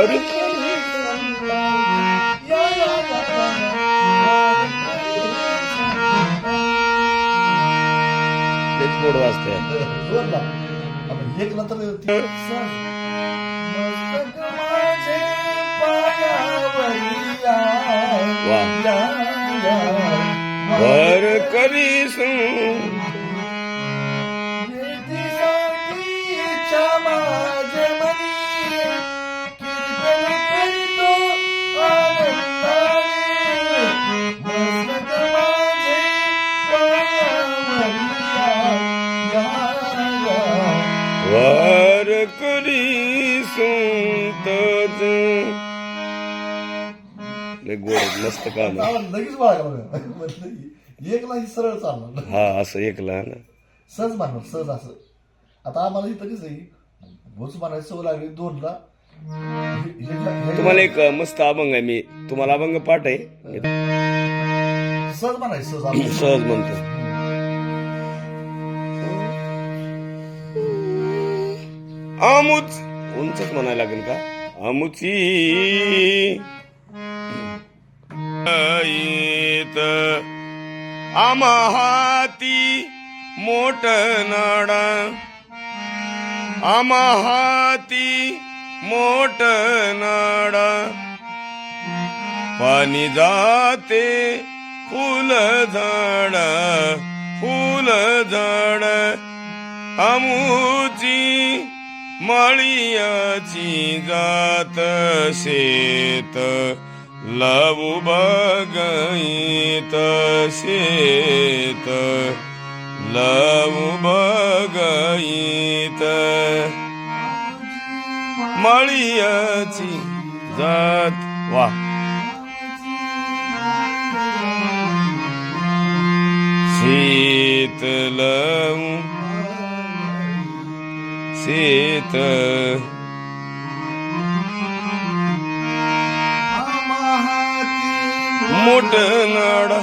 वर तेच गोड वाजते. एकला तर मस्तक माझे पायावरी वा. वर करी माझे मनी कीर्तन करीतो आनंदाने मस्तक माझे पायावरी वर करी सुंतज. लय गोड मस्त काम आहे. लगेच बाळा एकला ही सरळ चालणार हा असं एकला ना सहज मानणार सहज असं. आता आम्हाला इथं कसं आहे भोज मानायची सवय लागली दोनला. तुम्हाला एक मस्त अभंग आहे. मी तुम्हाला अभंग पाठ आहे. सहज म्हणायचं सहज सहज म्हणतो. आमुच उंचच म्हणायला लागेल का. आमुची आम्हा हाती मोठ नाडा. आम्हा हाती मोठ नाडा. पाणी जाते फुल झाड फुल झाड. आमुची माळियाची जात शेत लावू बगईत शेत लावू बगईत. माळियाची जात वा. शेत लावू शेत मोठ नाडा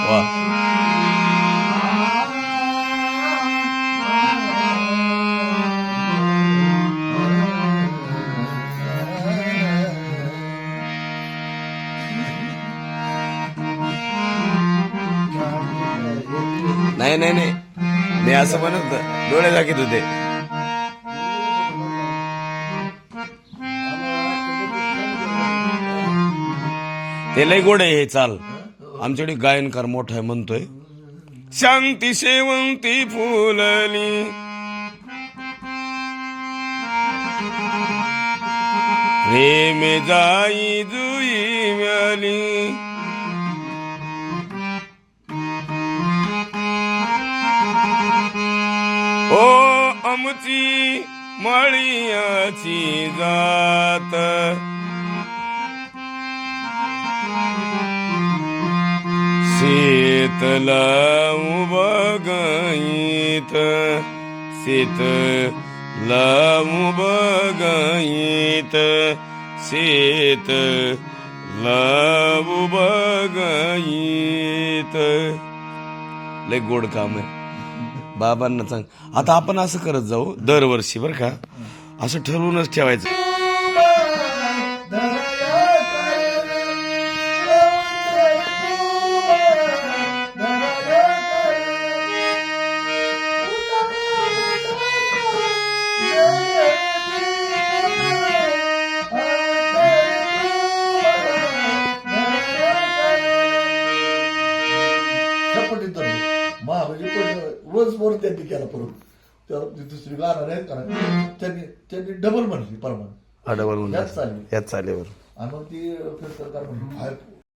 वा. नाही नाही नाही मी असं म्हणत डोळे दाखवत होते. ते लय गोड आहे हे चाल. आमच्याकडे गायनकार मोठा आहे म्हणतोय. शांती शेवंती फुलली प्रेम जाई जुई म्याली. ओ आमची माळियाची जात शेत लावू बगईत शेत लावू बगईत शेत लावू बगईत. लय गोड काम आहे. बाबांना सांग. आता आपण असं करत जाऊ दरवर्षी बरं का. असं ठरवूनच ठेवायचं. रोज मोर त्यांनी केला परत. त्याला दुसरी गाणार आहेत का त्यांनी डबल म्हणली परमान डबल याच चालली. याच चालेवर आणि मग ती सरकार म्हणली बाहेर